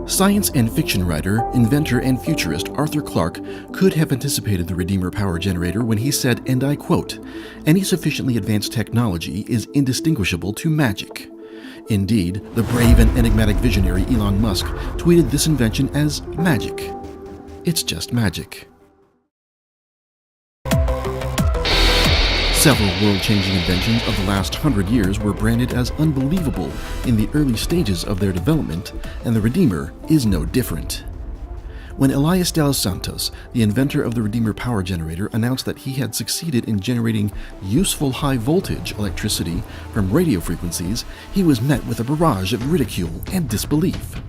Science and fiction writer, inventor, and futurist Arthur Clarke could have anticipated the Redeemer power generator when he said, and I quote, "Any sufficiently advanced technology is indistinguishable to magic." Indeed, the brave and enigmatic visionary Elon Musk tweeted this invention as magic. It's just magic. Several world-changing inventions of the last 100 years were branded as unbelievable in the early stages of their development, and the Redeemer is no different. When Elias de los Santos, the inventor of the Redeemer power generator, announced that he had succeeded in generating useful high-voltage electricity from radio frequencies, he was met with a barrage of ridicule and disbelief.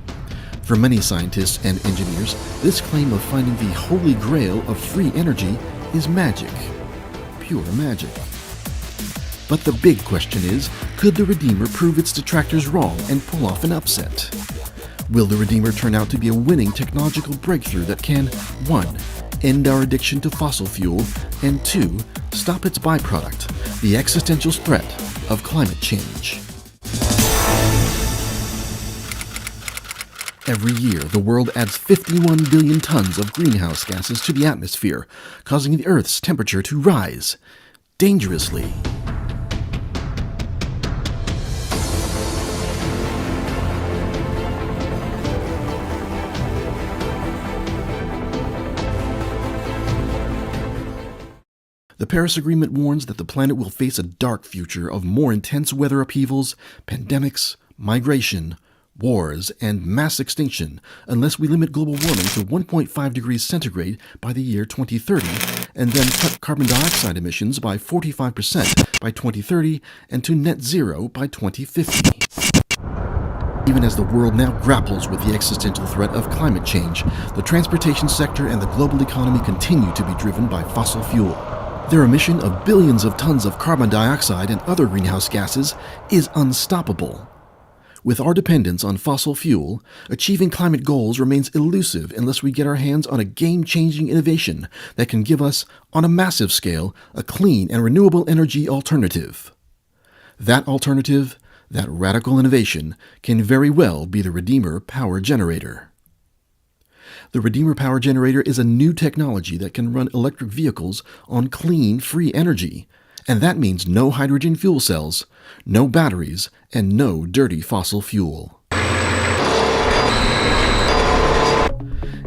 For many scientists and engineers, this claim of finding the holy grail of free energy is magic. Pure magic. But the big question is, could the Redeemer prove its detractors wrong and pull off an upset? Will the Redeemer turn out to be a winning technological breakthrough that can 1. End our addiction to fossil fuel, and 2. Stop its byproduct, the existential threat of climate change? Every year, the world adds 51 billion tons of greenhouse gases to the atmosphere, causing the Earth's temperature to rise dangerously. The Paris Agreement warns that the planet will face a dark future of more intense weather upheavals, pandemics, migration, wars, and mass extinction unless we limit global warming to 1.5 degrees centigrade by the year 2030 and then cut carbon dioxide emissions by 45% by 2030 and to net zero by 2050. Even as the world now grapples with the existential threat of climate change, the transportation sector and the global economy continue to be driven by fossil fuel. Their emission of billions of tons of carbon dioxide and other greenhouse gases is unstoppable. With our dependence on fossil fuel, achieving climate goals remains elusive unless we get our hands on a game-changing innovation that can give us, on a massive scale, a clean and renewable energy alternative. That alternative, that radical innovation, can very well be the Redeemer power generator. The Redeemer power generator is a new technology that can run electric vehicles on clean, free energy. And that means no hydrogen fuel cells, no batteries, and no dirty fossil fuel.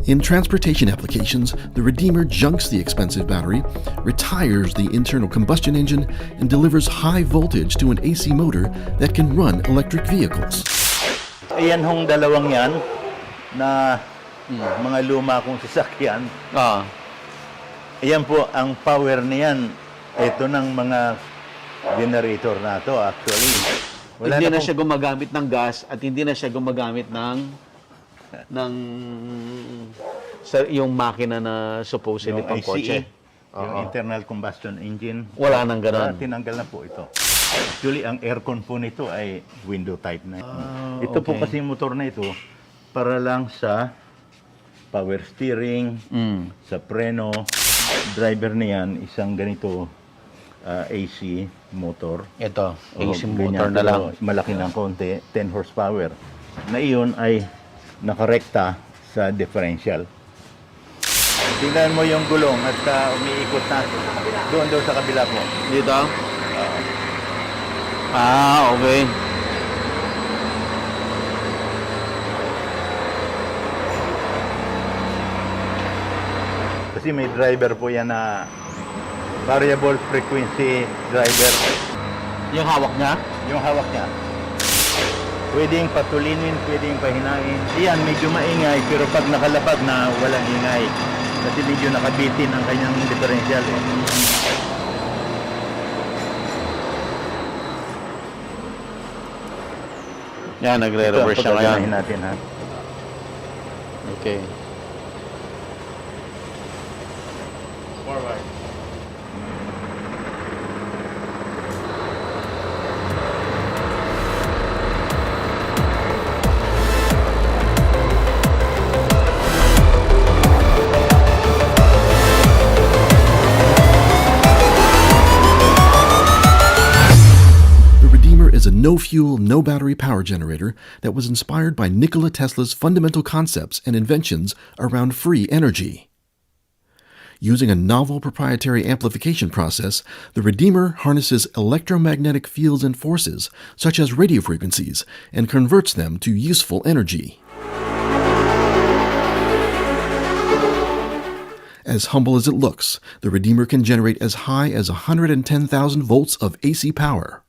In transportation applications, the Redeemer junks the expensive battery, retires the internal combustion engine, and delivers high voltage to an AC motor that can run electric vehicles. Ayan hong dalawang yan na mga luma kong sasakyan. Ayan po ang power niyan. Ito ng mga generator na to actually. Hindi na siya gumagamit ng gas at hindi na siya gumagamit ng yung makina na supposedly pang kotse. Yung internal combustion engine. Wala nang ganun. Tinanggal na po ito. Actually, ang aircon po nito ay window type na. Ito po kasi motor na ito para lang sa power steering, sa preno. Driver niyan, isang ganito AC motor. Ito, AC motor na lang. Malaki ng konti, 10 horsepower. Na iyon ay nakarekta sa differential. Tingnan mo yung gulong at umiikot na. Doon daw sa kabila po. Dito? Okay. Kasi may driver po yan na variable frequency driver. Yung hawak niya? Yung hawak niya. Pwedeng patulinin, pwedeng pahinain. Iyan, medyo maingay, pero pag nakalapag na walang ingay. Kasi medyo nakabitin ang kanyang differential. Yan, nagre-reverse siya ngayon. Natin, ha? Okay. Forward. no-fuel, no-battery power generator that was inspired by Nikola Tesla's fundamental concepts and inventions around free energy. Using a novel proprietary amplification process, the Redeemer harnesses electromagnetic fields and forces, such as radio frequencies, and converts them to useful energy. As humble as it looks, the Redeemer can generate as high as 110,000 volts of AC power.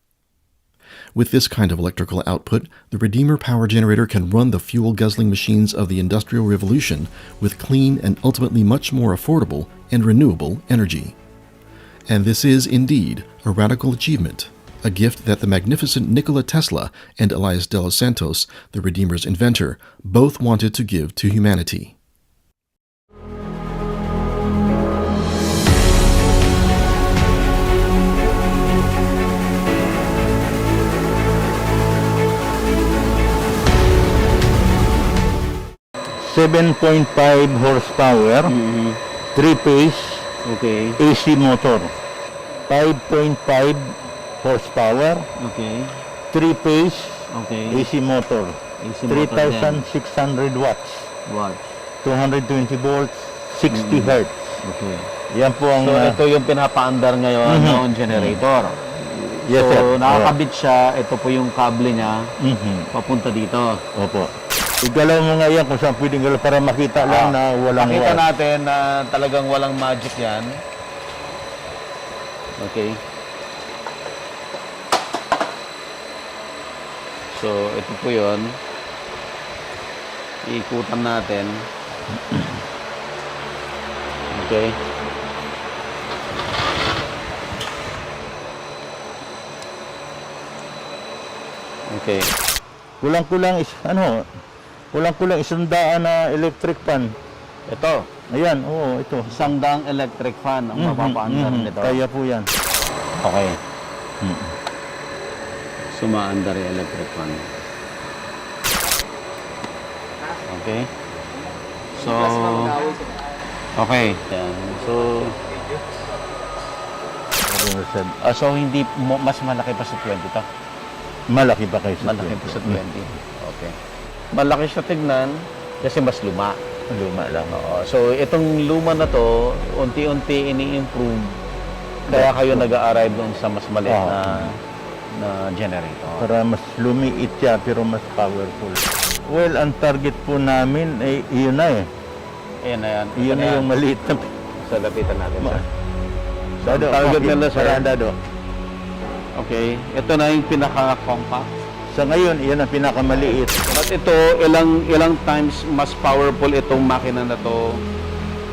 With this kind of electrical output, the Redeemer power generator can run the fuel-guzzling machines of the Industrial Revolution with clean and ultimately much more affordable and renewable energy. And this is, indeed, a radical achievement, a gift that the magnificent Nikola Tesla and Elias de los Santos, the Redeemer's inventor, both wanted to give to humanity. .5 horsepower, 3-phase Okay. AC motor. 5.5 horsepower, Okay. 3-phase Okay. AC motor. AC motor din. 3,600 watts, What? 220 volts, 60 hertz. Okay. Yan po ang... So, ito yung pinapaandar ngayon ng generator. Yes, So, sir. nakakabit siya. Ito po yung kable niya Mhm. papunta dito. Opo. Igalaw mo nga yan kung saan pwedeng galaw para makita lang na walang Makita wire. natin na talagang walang magic yan. Okay. So, ito po yun. Iikutan natin. Okay. Okay. Kulang-kulang isang daan na electric fan. Ito, Ayan, oo, ito. isang daang electric fan ang mapapaandar nito. Kaya po yan. Okay. Sumaandar yung electric fan. Okay. So, okay. Yan. So hindi mas malaki pa sa 20 to? Malaki pa kayo sa Malaki pa sa 20. Okay. Malaki siya tignan kasi mas luma. Luma lang. Oo. So, itong luma na to, unti-unti ini-improve. Kaya kayo nag-a-arrive dun sa mas maliit na generator. Para mas lumiit siya pero mas powerful. Well, ang target po namin ay iyon na eh. Ayan na yan. Iyon na yung maliit na. So, lapitan natin siya. So, Dado, target okay. nila, sir. Para, Dado. Okay. Ito na yung pinaka-compact. Sa ngayon, iyan ang pinakamaliit. But ito, ilang times mas powerful itong makina na to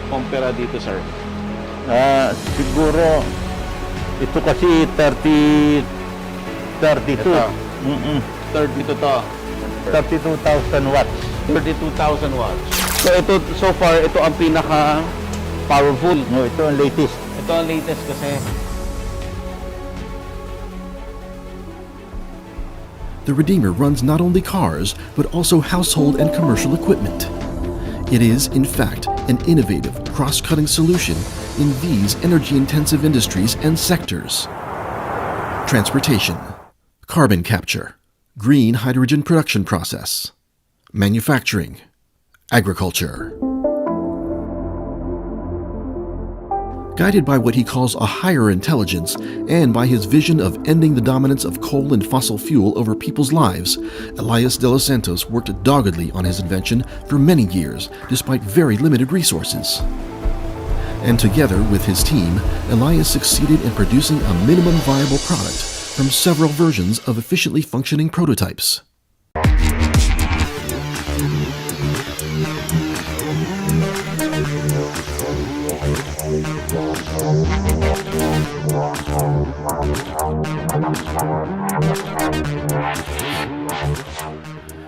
kumpara dito, sir? Siguro, ito kasi 32. Ito. 32 to. 32,000 watts. 32,000 watts. So ito, so far, ito ang pinaka powerful. No, ito ang latest. Ito ang latest kasi. The Redeemer runs not only cars, but also household and commercial equipment. It is, in fact, an innovative, cross-cutting solution in these energy-intensive industries and sectors: transportation, carbon capture, green hydrogen production process, manufacturing, agriculture. Guided by what he calls a higher intelligence and by his vision of ending the dominance of coal and fossil fuel over people's lives, Elias de los Santos worked doggedly on his invention for many years despite very limited resources. And together with his team, Elias succeeded in producing a minimum viable product from several versions of efficiently functioning prototypes.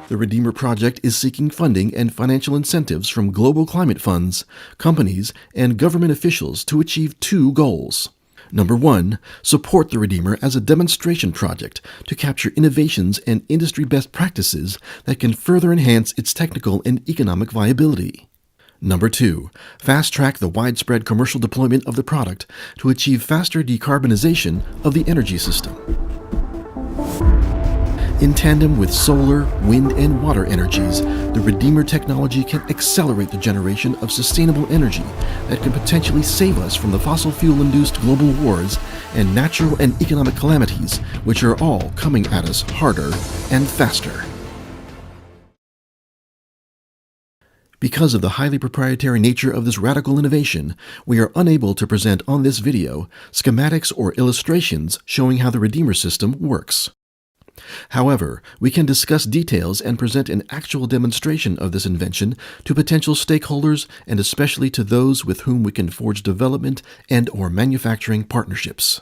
The Redeemer Project is seeking funding and financial incentives from global climate funds, companies, and government officials to achieve two goals. Number one, support the Redeemer as a demonstration project to capture innovations and industry best practices that can further enhance its technical and economic viability. Number two, fast-track the widespread commercial deployment of the product to achieve faster decarbonization of the energy system. In tandem with solar, wind, and water energies, the Redeemer technology can accelerate the generation of sustainable energy that can potentially save us from the fossil fuel-induced global wars and natural and economic calamities, which are all coming at us harder and faster. Because of the highly proprietary nature of this radical innovation, we are unable to present on this video schematics or illustrations showing how the Redeemer system works. However, we can discuss details and present an actual demonstration of this invention to potential stakeholders and especially to those with whom we can forge development and/or manufacturing partnerships.